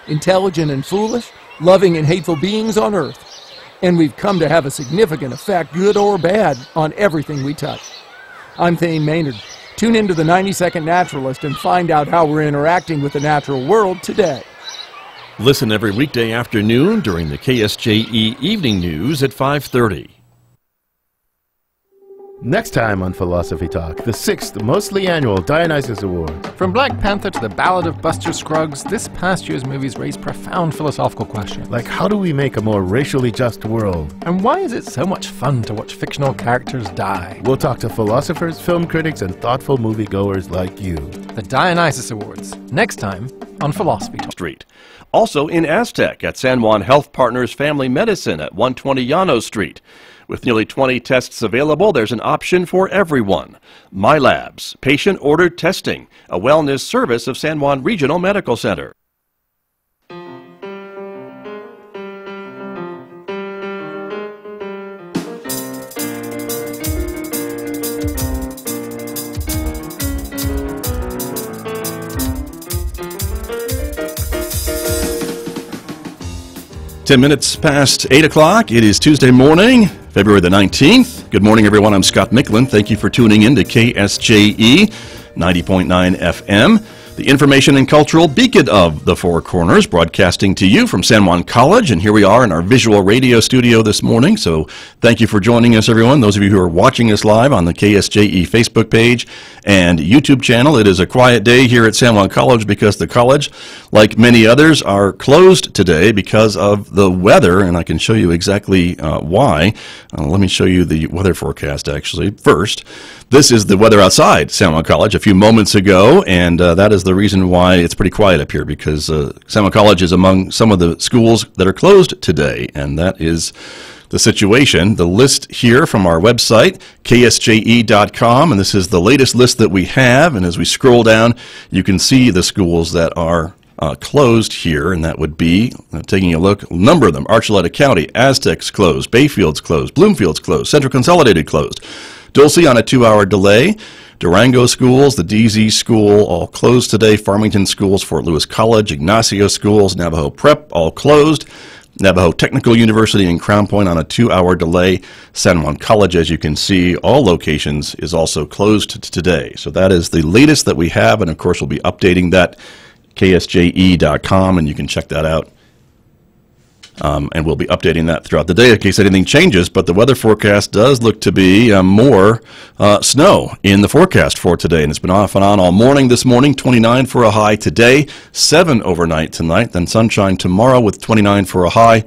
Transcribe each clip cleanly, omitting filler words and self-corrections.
intelligent and foolish, loving and hateful beings on earth. And we've come to have a significant effect, good or bad, on everything we touch. I'm Thane Maynard. Tune into the 90-Second Naturalist and find out how we're interacting with the natural world today. Listen every weekday afternoon during the KSJE Evening News at 5:30. Next time on Philosophy Talk, the 6th mostly annual Dionysus Award. From Black Panther to the Ballad of Buster Scruggs, this past year's movies raise profound philosophical questions. Like, how do we make a more racially just world? And why is it so much fun to watch fictional characters die? We'll talk to philosophers, film critics, and thoughtful moviegoers like you. The Dionysus Awards, next time on Philosophy Talk. Street. Also in Aztec at San Juan Health Partners Family Medicine at 120 Llano Street. With nearly 20 tests available, there's an option for everyone. MyLabs, patient-ordered testing, a wellness service of San Juan Regional Medical Center. Ten minutes past 8 o'clock. It is Tuesday morning, February the 19th. Good morning, everyone. I'm Scott Michlin. Thank you for tuning in to KSJE 90.9 FM, the information and cultural beacon of the Four Corners, broadcasting to you from San Juan College. And here we are in our visual radio studio this morning. So thank you for joining us, everyone. Those of you who are watching us live on the KSJE Facebook page and YouTube channel. It is a quiet day here at San Juan College because the college, like many others, are closed today because of the weather, and I can show you exactly why. Let me show you the weather forecast, actually, first. This is the weather outside San Juan College a few moments ago, and that is the reason why it's pretty quiet up here, because San Juan College is among some of the schools that are closed today, and that is the situation. The list here from our website, KSJE.com, and this is the latest list that we have, and as we scroll down, you can see the schools that are closed here, and that would be, taking a look, a number of them: Archuleta County, Aztec's closed, Bayfield's closed, Bloomfield's closed, Central Consolidated closed, Dulce on a 2-hour delay, Durango schools, the DZ school, all closed today, Farmington schools, Fort Lewis College, Ignacio schools, Navajo Prep, all closed, Navajo Technical University and Crown Point on a 2-hour delay. San Juan College, as you can see, all locations is also closed today. So that is the latest that we have, and of course we'll be updating that, KSJE.com, and you can check that out. And we'll be updating that throughout the day in case anything changes, but the weather forecast does look to be more snow in the forecast for today, and it's been off and on all morning this morning. 29 for a high today, 7 overnight tonight, then sunshine tomorrow with 29 for a high.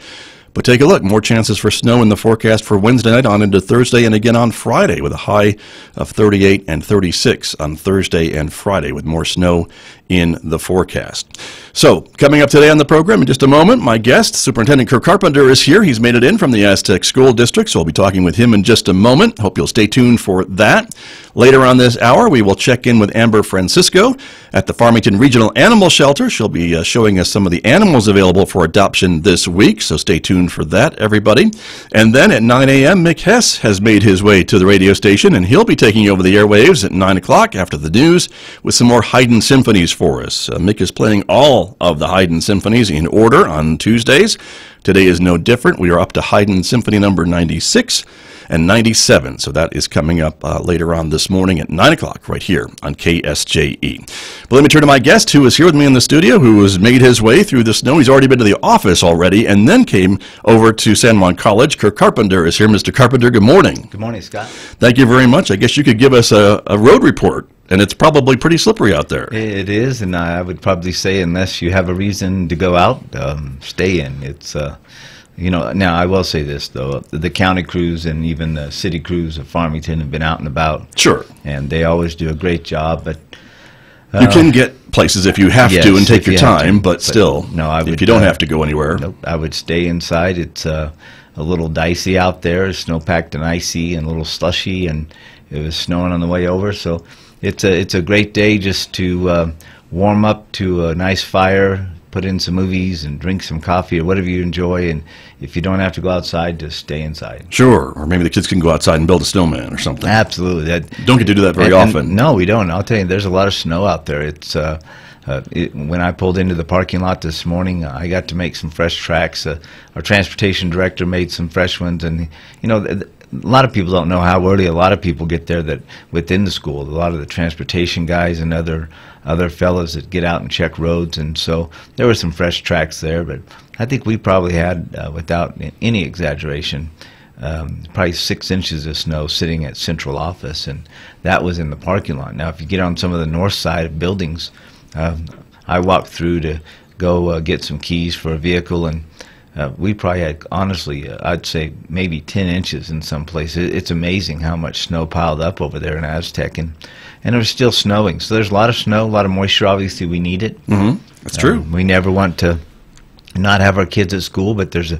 But take a look, more chances for snow in the forecast for Wednesday night on into Thursday and again on Friday, with a high of 38 and 36 on Thursday and Friday, with more snow in the forecast. So, coming up today on the program in just a moment, my guest, Superintendent Kirk Carpenter, is here. He's made it in from the Aztec School District, so I'll be talking with him in just a moment. Hope you'll stay tuned for that. Later on this hour, we will check in with Amber Francisco at the Farmington Regional Animal Shelter. She'll be showing us some of the animals available for adoption this week, so stay tuned for that, everybody. And then at 9 a.m., Mick Hess has made his way to the radio station, and he'll be taking over the airwaves at 9 o'clock after the news with some more Haydn symphonies for us. Mick is playing all of the Haydn symphonies in order on Tuesdays. Today is no different. We are up to Haydn Symphony number 96 and 97. So that is coming up later on this morning at 9 o'clock right here on KSJE. But let me turn to my guest, who is here with me in the studio, who has made his way through the snow. He's already been to the office already and then came over to San Juan College. Kirk Carpenter is here. Mr. Carpenter, good morning. Good morning, Scott. Thank you very much. I guess you could give us a road report. And it's probably pretty slippery out there. It is, and I would probably say unless you have a reason to go out, stay in. It's, now I will say this, though. The county crews and even the city crews of Farmington have been out and about. Sure. And they always do a great job, but... you can get places if you have to and take your time, but still, no, if you don't have to go anywhere. Nope, I would stay inside. It's a little dicey out there, snow-packed and icy and a little slushy, and it was snowing on the way over, so... It's a great day just to warm up to a nice fire, put in some movies and drink some coffee or whatever you enjoy, and if you don't have to go outside, just stay inside. Sure, or maybe the kids can go outside and build a snowman or something. Absolutely. Don't get to do that very often. No, we don't. I'll tell you, there's a lot of snow out there. It's When I pulled into the parking lot this morning, I got to make some fresh tracks. Our transportation director made some fresh ones, and a lot of people don't know how early a lot of people get there that within the school. A lot of the transportation guys and other fellows that get out and check roads, and so there were some fresh tracks there. But I think we probably had, without any exaggeration, probably 6 inches of snow sitting at central office, and that was in the parking lot. Now, if you get on some of the north side of buildings, I walked through to go get some keys for a vehicle, and we probably had, honestly, I'd say maybe 10 inches in some places. It's amazing how much snow piled up over there in Aztec, and it was still snowing. So there's a lot of snow, a lot of moisture. Obviously, we need it. Mm-hmm. That's true. We never want to not have our kids at school, but there's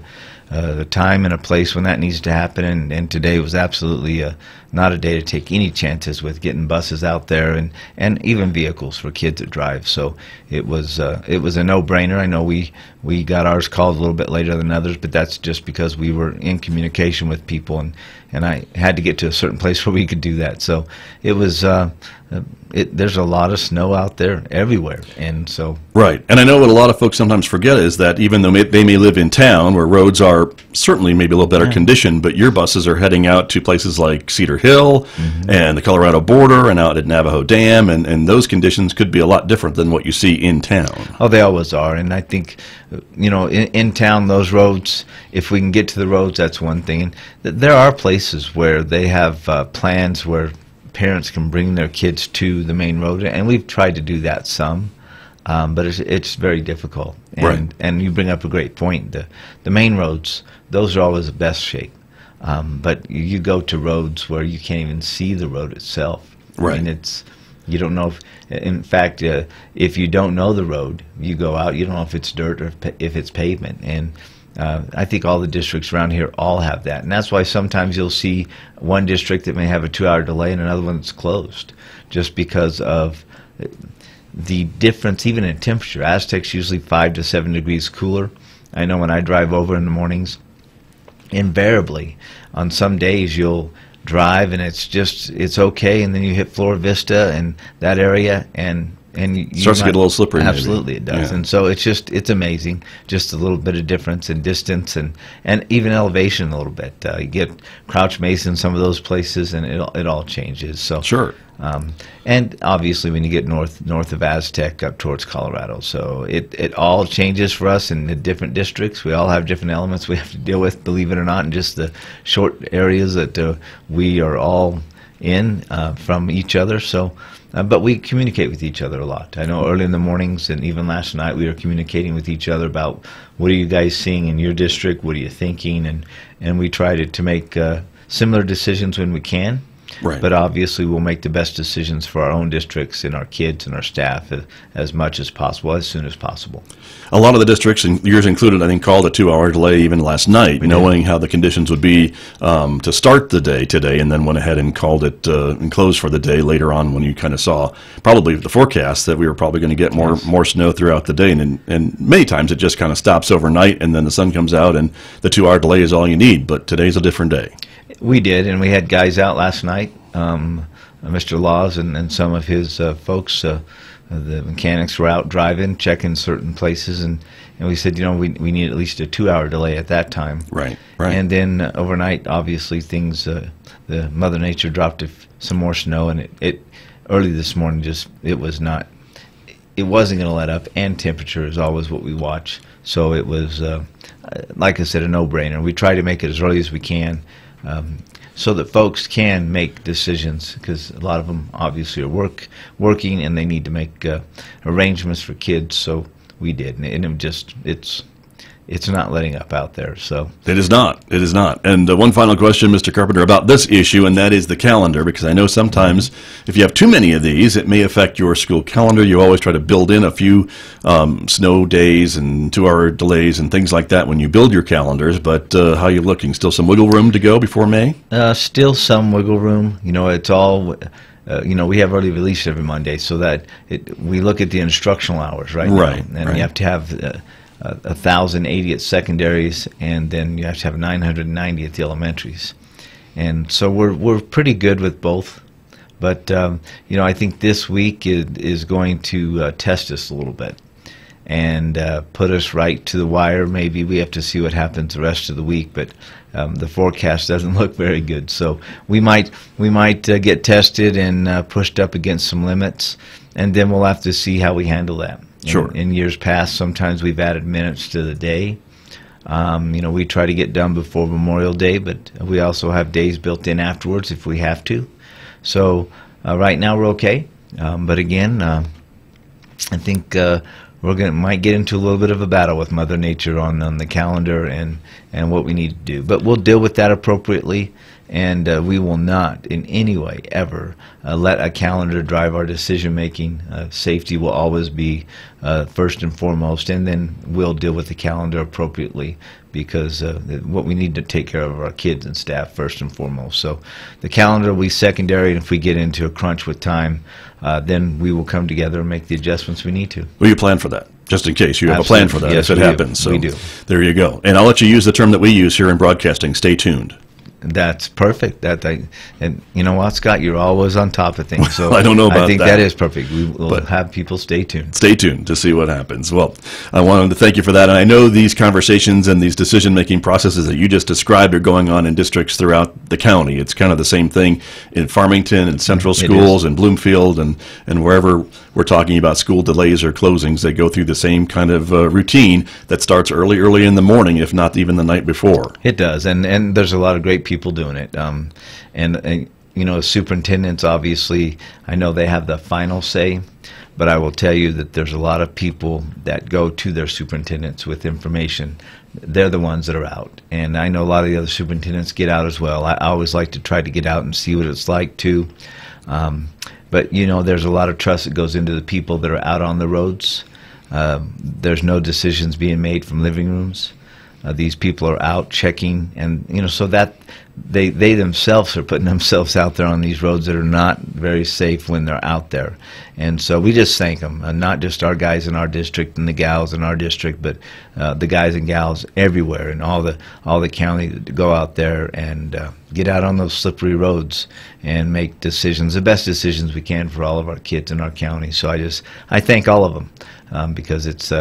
a time and a place when that needs to happen, and today was absolutely not a day to take any chances with getting buses out there and even vehicles for kids to drive. So it was a no-brainer. I know we got ours called a little bit later than others, but that's just because we were in communication with people, and I had to get to a certain place where we could do that. So it was there's a lot of snow out there everywhere, and so right. And I know what a lot of folks sometimes forget is that even though they may live in town where roads are certainly maybe a little better condition, but your buses are heading out to places like Cedar Hill and the Colorado border and out at Navajo Dam, and those conditions could be a lot different than what you see in town. Oh, they always are, and I think in town, those roads, if we can get to the roads, that's one thing. And there are places where they have plans where parents can bring their kids to the main road, and we've tried to do that some, but it's very difficult. And you bring up a great point. The main roads, those are always the best shape, but you go to roads where you can't even see the road itself. Right. And you don't know in fact, if you don't know the road, you go out, you don't know if it's dirt or if it's pavement, and I think all the districts around here all have that, and that's why sometimes you'll see one district that may have a 2-hour delay and another one that's closed, just because of the difference even in temperature. Aztec's usually 5 to 7 degrees cooler. I know when I drive over in the mornings, invariably on some days you'll drive and it's okay, and then you hit Flora Vista and that area, and you starts to get a little slippery. Absolutely, maybe. It does. Yeah. And so it's amazing, just a little bit of difference in distance and even elevation a little bit. You get Crouch Mesa in some of those places, and it all changes. So sure. And obviously when you get north of Aztec up towards Colorado, so it all changes for us in the different districts. We all have different elements we have to deal with, believe it or not, in just the short areas that we are all in from each other. So. But we communicate with each other a lot. I know early in the mornings and even last night we were communicating with each other about what are you guys seeing in your district, what are you thinking, and we try to make similar decisions when we can. Right. But obviously we'll make the best decisions for our own districts and our kids and our staff as much as possible, as soon as possible. A lot of the districts, and yours included, I think, called a 2-hour delay even last night, knowing how the conditions would be to start the day today, and then went ahead and called it and closed for the day later on when you kind of saw probably the forecast that we were probably going to get more snow throughout the day. And many times it just kind of stops overnight and then the sun comes out and the 2-hour delay is all you need. But today's a different day. We did, and we had guys out last night, Mr. Laws and some of his folks, the mechanics were out driving, checking certain places, and we said, we need at least a 2-hour delay at that time. Right. And then overnight, obviously, things, the Mother Nature dropped some more snow, and it early this morning it wasn't going to let up, and temperature is always what we watch. So it was, like I said, a no-brainer. We try to make it as early as we can, so that folks can make decisions, because a lot of them obviously are working and they need to make arrangements for kids. So we did, and it's not letting up out there. So it is not. And one final question, Mr. Carpenter, about this issue, and that is the calendar, because I know sometimes if you have too many of these, it may affect your school calendar. You always try to build in a few snow days and 2-hour delays and things like that when you build your calendars. But how are you looking? Still some wiggle room to go before May? Still some wiggle room. It's all. We have early release every Monday, so that we look at the instructional hours right now, and you have to have 1,080 at secondaries, and then you have to have 990 at the elementaries. And so we're pretty good with both But I think this week is going to test us a little bit and put us right to the wire. Maybe we have to see what happens the rest of the week, but the forecast doesn't look very good. So we might get tested and pushed up against some limits, and then we'll have to see how we handle that. Sure. In years past, sometimes we've added minutes to the day. We try to get done before Memorial Day, but we also have days built in afterwards if we have to. So right now we're okay, but again, I think might get into a little bit of a battle with Mother Nature on the calendar and what we need to do. But we'll deal with that appropriately, and we will not in any way ever let a calendar drive our decision making. Safety will always be first and foremost, and then we'll deal with the calendar appropriately, because what we need to take care of our kids and staff first and foremost. So the calendar will be secondary, and if we get into a crunch with time, then we will come together and make the adjustments we need to. Will you plan for that? Just in case you have Absolutely. a plan for that, Yes, if it we happens. do. So We do. There you go. And I'll let you use the term that we use here in broadcasting, stay tuned. That's perfect. And you know what, Scott? You're always on top of things. So I don't know about I think that. that is perfect. We will But- have people stay tuned. Stay tuned to see what happens. Well, I wanted to thank you for that. And I know these conversations and these decision-making processes that you just described are going on in districts throughout the county. It's kind of the same thing in Farmington and Central Schools and Bloomfield and wherever we're talking about school delays or closings. They go through the same kind of routine that starts early in the morning, if not even the night before. It does, and there's a lot of great people doing it. And superintendents, obviously, I know they have the final say, but I will tell you that there's a lot of people that go to their superintendents with information. They're the ones that are out, and I know a lot of the other superintendents get out as well. I always like to try to get out and see what it's like too. But there's a lot of trust that goes into the people that are out on the roads. There's no decisions being made from living rooms. These people are out checking, and so that they themselves are putting themselves out there on these roads that are not very safe when they're out there. And so we just thank them, not just our guys in our district and the gals in our district, but the guys and gals everywhere in all the county that go out there and get out on those slippery roads and make decisions, the best decisions we can for all of our kids in our county. So I thank all of them, because it's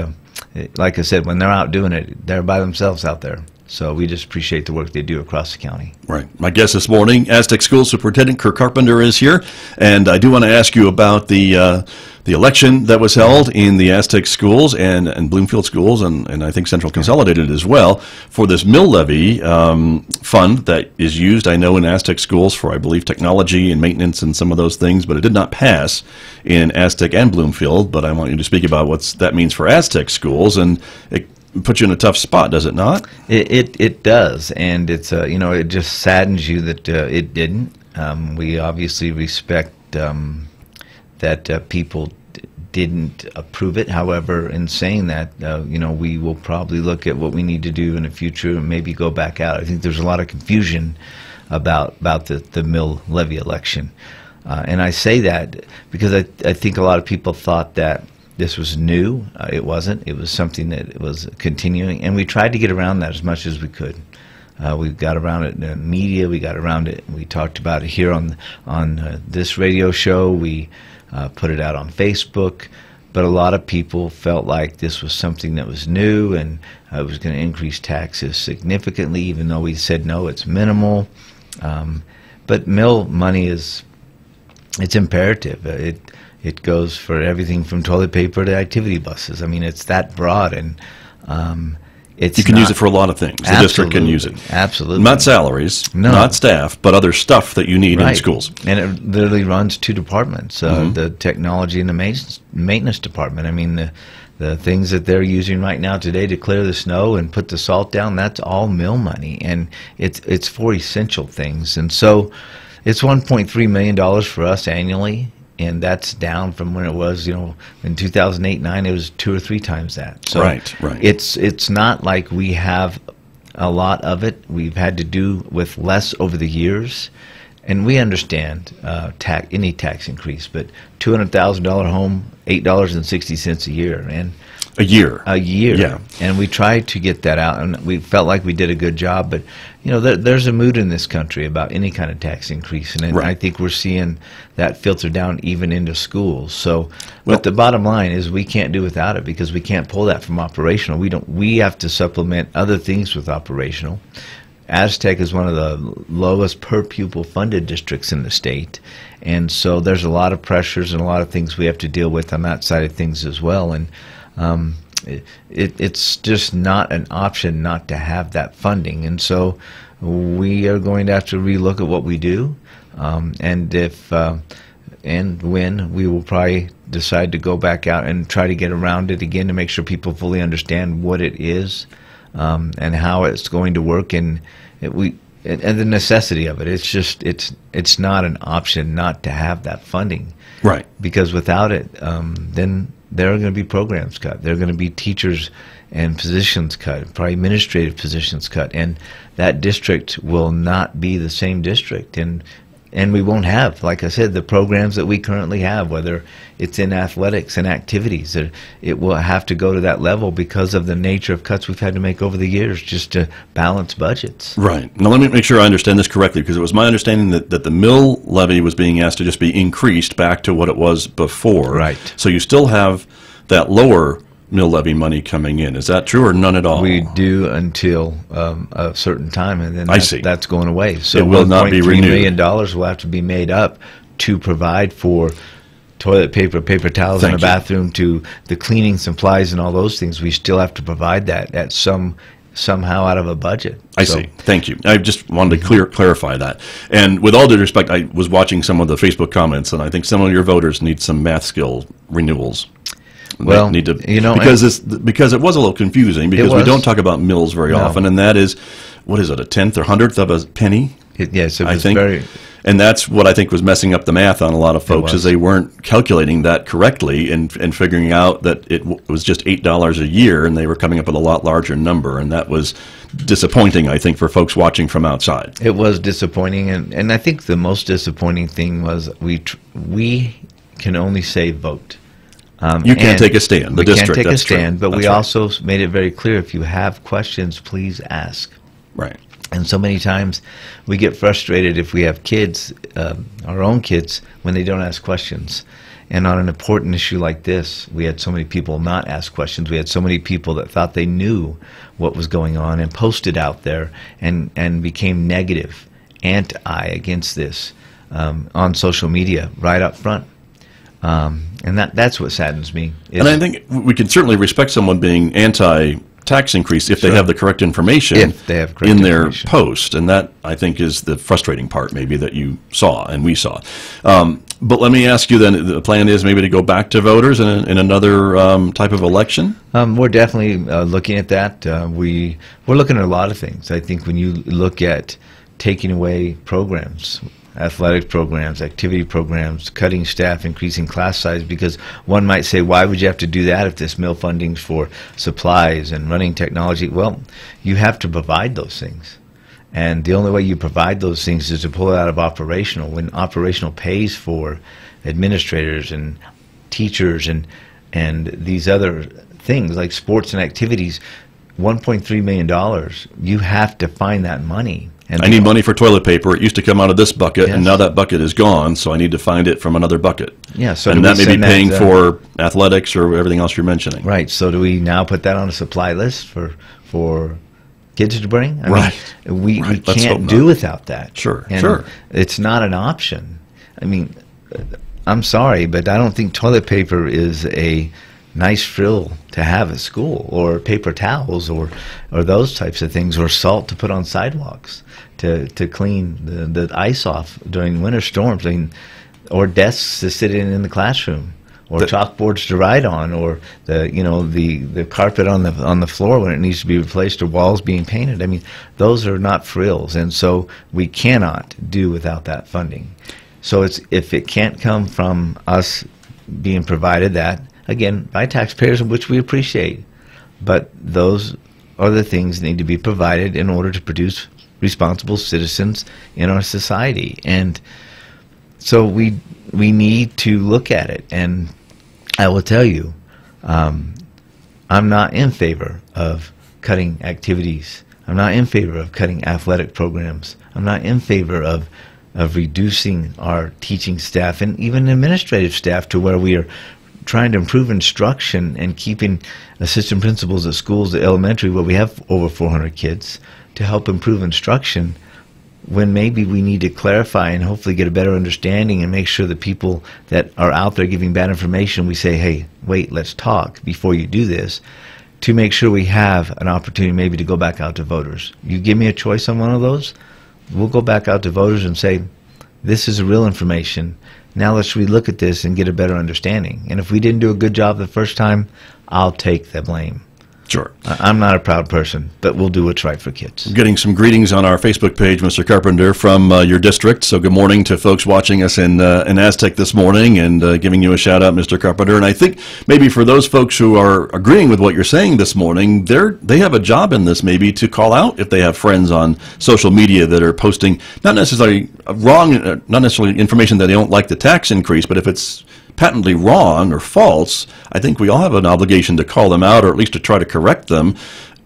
like I said, when they're out doing it, they're by themselves out there. So we just appreciate the work they do across the county. Right. My guest this morning, Aztec School Superintendent Kirk Carpenter, is here, and I do want to ask you about the election that was held in the Aztec schools and Bloomfield schools, and I think Central Consolidated as well, for this mill levy fund that is used, I know, in Aztec schools for, I believe, technology and maintenance and some of those things, but it did not pass in Aztec and Bloomfield. But I want you to speak about what that means for Aztec schools, and it puts you in a tough spot, does it not? It does, and it's it just saddens you that it didn't. We obviously respect that people didn't approve it. However, in saying that, we will probably look at what we need to do in the future and maybe go back out. I think there's a lot of confusion about the mill levy election, and I say that because I think a lot of people thought that this was new. It wasn't. It was something that was continuing, and we tried to get around that as much as we could. We got around it in the media. We got around it. We talked about it here on this radio show. We put it out on Facebook. But a lot of people felt like this was something that was new and it was going to increase taxes significantly, even though we said no, it's minimal. But mill money it's imperative. It goes for everything from toilet paper to activity buses. I mean, it's that broad, and it's You can use it for a lot of things. The district can use it. Absolutely. Not salaries, No. not staff, but other stuff that you need in Right. schools. And it literally runs two departments, the technology and the maintenance department. I mean, the things that they're using right now today to clear the snow and put the salt down, that's all mill money, and it's for essential things. And so it's $1.3 million for us annually, and that's down from when it was, in 2008-9, it was 2 or 3 times that. So Right. it's not like we have a lot of it. We've had to do with less over the years, and we understand any tax increase, but $200,000 home, $8.60 a year, and A year. Yeah. And we tried to get that out, and we felt like we did a good job. But there's a mood in this country about any kind of tax increase, and Right. I think we're seeing that filter down even into schools. So, but the bottom line is we can't do without it because we can't pull that from operational. We have to supplement other things with operational. Aztec is one of the lowest per pupil funded districts in the state, and so there's a lot of pressures and a lot of things we have to deal with on that side of things as well. And it's just not an option not to have that funding, and so we are going to have to relook at what we do, and if and when we will probably decide to go back out and try to get around it again to make sure people fully understand what it is and how it's going to work, and the necessity of it. It's just it's not an option not to have that funding, Right. because without it, then there are going to be programs cut. There are going to be teachers and positions cut, probably administrative positions cut, and that district will not be the same district. And we won't have, like I said, the programs that we currently have, whether it's in athletics and activities. It will have to go to that level because of the nature of cuts we've had to make over the years just to balance budgets. Right. Now, let me make sure I understand this correctly, because it was my understanding that the mill levy was being asked to just be increased back to what it was before. Right. So you still have that lower mill levy money coming in. Is that true, or none at all? We do until a certain time, and then that's going away. So it will not be renewed. $1.3 million will have to be made up to provide for toilet paper, paper towels in the bathroom, to the cleaning supplies and all those things. We still have to provide that at somehow out of a budget. I see. Thank you. I just wanted to clarify that. And with all due respect, I was watching some of the Facebook comments, and I think some of your voters need some math skill renewals. Well, need to, because it was a little confusing, because we don't talk about mills very often, and that is, what is it, a tenth or hundredth of a penny? Yes, it was very. And that's what I think was messing up the math on a lot of folks, is they weren't calculating that correctly and figuring out that it was just $8 a year, and they were coming up with a lot larger number, and that was disappointing, I think, for folks watching from outside. It was disappointing, and I think the most disappointing thing was we can only say vote. You can't take a stand. The district, we can't take a stand, true. but we also made it very clear, if you have questions, please ask. Right. And so many times we get frustrated if we have kids, our own kids, when they don't ask questions. And on an important issue like this, we had so many people not ask questions. We had so many people that thought they knew what was going on and posted out there and became negative, anti against this on social media right up front. And that's what saddens me. And I think we can certainly respect someone being anti-tax increase if they have the correct information in their post. And that, I think, is the frustrating part maybe that you saw and we saw. But let me ask you then, the plan is maybe to go back to voters in another type of election? We're definitely looking at that. We're looking at a lot of things. I think when you look at taking away programs, athletic programs, activity programs, cutting staff, increasing class size, because one might say, why would you have to do that if this mill funding's for supplies and running technology? Well, you have to provide those things. And the only way you provide those things is to pull it out of operational. When operational pays for administrators and teachers and these other things like sports and activities, $1.3 million, you have to find that money. And I need money for toilet paper. It used to come out of this bucket, and now that bucket is gone, so I need to find it from another bucket. Yeah, so and that may be paying for athletics or everything else you're mentioning. Right. So do we now put that on a supply list for kids to bring? I mean, we can't do without that. Sure. And it's not an option. I mean, I'm sorry, but I don't think toilet paper is a nice frill to have at school, or paper towels, or those types of things, or salt to put on sidewalks to clean the ice off during winter storms, or desks to sit in the classroom, or chalkboards to write on, or the carpet on the floor when it needs to be replaced, or walls being painted. I mean, those are not frills, and so we cannot do without that funding. So if it can't come from us being provided that, again, by taxpayers, which we appreciate, but those other things need to be provided in order to produce responsible citizens in our society. And so we need to look at it. And I will tell you, I'm not in favor of cutting activities. I'm not in favor of cutting athletic programs. I'm not in favor of reducing our teaching staff and even administrative staff to where we are trying to improve instruction and keeping assistant principals at schools, at elementary, where we have over 400 kids, to help improve instruction, when maybe we need to clarify and hopefully get a better understanding and make sure that people that are out there giving bad information, we say, hey, wait, let's talk before you do this, to make sure we have an opportunity maybe to go back out to voters. You give me a choice on one of those, we'll go back out to voters and say, this is real information. Now let's relook at this and get a better understanding. And if we didn't do a good job the first time, I'll take the blame. Sure. I'm not a proud person, but we'll do what's right for kids. Getting some greetings on our Facebook page, Mr. Carpenter, from your district. So good morning to folks watching us in Aztec this morning, and giving you a shout out, Mr. Carpenter. And I think maybe for those folks who are agreeing with what you're saying this morning, they have a job in this maybe to call out if they have friends on social media that are posting not necessarily wrong, not necessarily information that they don't like the tax increase, but if it's patently wrong or false, I think we all have an obligation to call them out, or at least to try to correct them.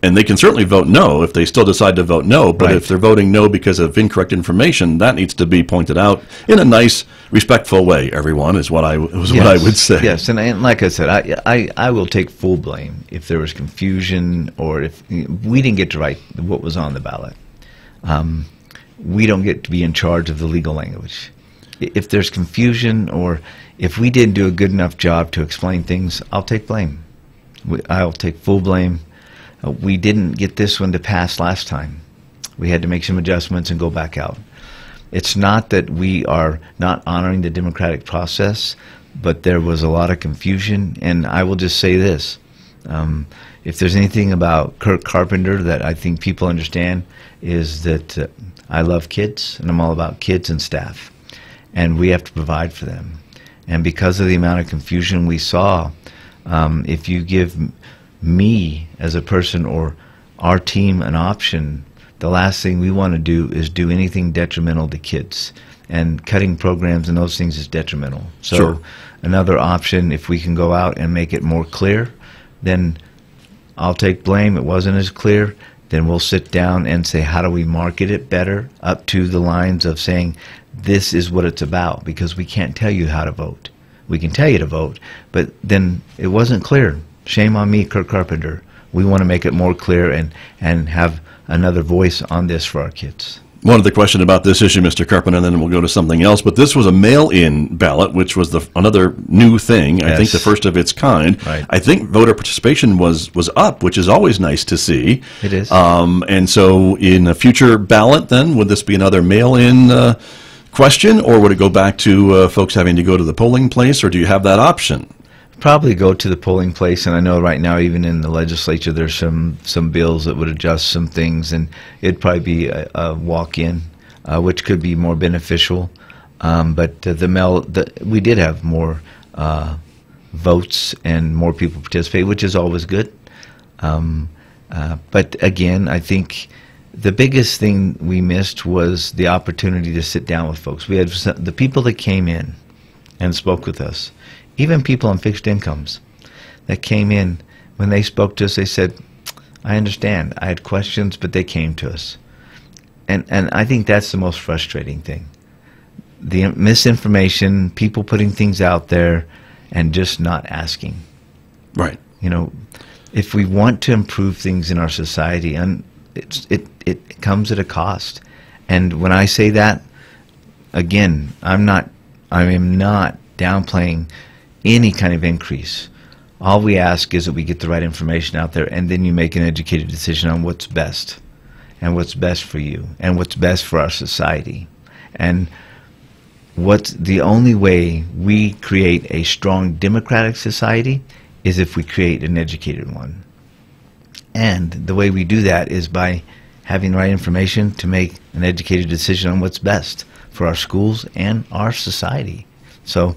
And they can certainly vote no if they still decide to vote no, but Right. if they're voting no because of incorrect information, that needs to be pointed out in a nice, respectful way, everyone, is what I would say. Yes, and like I said, I will take full blame if there was confusion or if we didn't get to write what was on the ballot. We don't get to be in charge of the legal language. If there's confusion or if we didn't do a good enough job to explain things, I'll take blame. I'll take full blame. We didn't get this one to pass last time. We had to make some adjustments and go back out. It's not that we are not honoring the democratic process, but there was a lot of confusion. And I will just say this. If there's anything about Kirk Carpenter that I think people understand, is that I love kids, and I'm all about kids and staff. And we have to provide for them. And because of the amount of confusion we saw, if you give me as a person or our team an option, the last thing we want to do is do anything detrimental to kids. And cutting programs and those things is detrimental. So Sure. Another option, if we can go out and make it more clear, then I'll take blame. It wasn't as clear. Then we'll sit down and say, how do we market it better, up to the lines of saying, this is what it's about, because we can't tell you how to vote. We can tell you to vote, but then it wasn't clear. Shame on me, Kirk Carpenter. We want to make it more clear and have another voice on this for our kids. One other question about this issue, Mr. Carpenter, and then we'll go to something else. But this was a mail-in ballot, which was another new thing. I think Yes. the first of its kind. Right. I think voter participation was up, which is always nice to see. It is. And so in a future ballot, then, would this be another mail-in question, or would it go back to folks having to go to the polling place, or do you have that option? Probably go to the polling place, and I know right now even in the legislature there's some bills that would adjust some things, and it'd probably be a walk-in, which could be more beneficial. But we did have more votes and more people participate, which is always good. But again, I think the biggest thing we missed was the opportunity to sit down with folks. We had the people that came in and spoke with us, even people on fixed incomes that came in. When they spoke to us, they said, I understand. I had questions, but they came to us. And I think that's the most frustrating thing. The misinformation, people putting things out there and just not asking. Right. You know, if we want to improve things in our society, and it comes at a cost. And when I say that, again, I am not downplaying any kind of increase. All we ask is that we get the right information out there, and then you make an educated decision on what's best, and what's best for you, and what's best for our society. And what's the only way we create a strong democratic society is if we create an educated one. And the way we do that is by having the right information to make an educated decision on what's best for our schools and our society. So,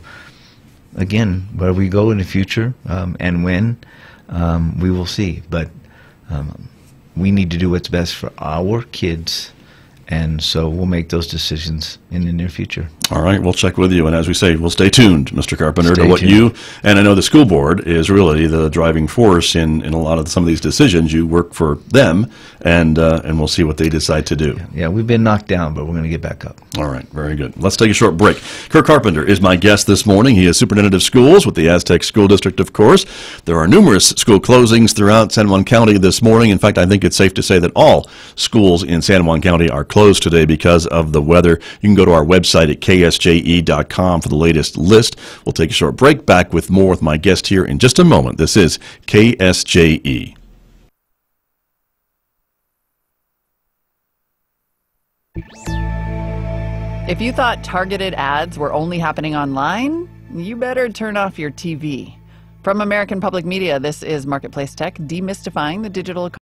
again, where we go in the future and when, we will see. But we need to do what's best for our kids And so we'll make those decisions in the near future. All right, we'll check with you. And as we say, we'll stay tuned, Mr. Carpenter, Stay to what tuned. you, and I know the school board is really the driving force in a lot of some of these decisions. You work for them, and we'll see what they decide to do. Yeah, we've been knocked down, but we're going to get back up. All right, very good. Let's take a short break. Kirk Carpenter is my guest this morning. He is superintendent of schools with the Aztec School District, of course. There are numerous school closings throughout San Juan County this morning. In fact, I think it's safe to say that all schools in San Juan County are closed today because of the weather. You can go to our website at ksje.com for the latest list. We'll take a short break. Back with more with my guest here in just a moment. This is KSJE. If you thought targeted ads were only happening online, you better turn off your TV. From American Public Media, this is Marketplace Tech, demystifying the digital economy.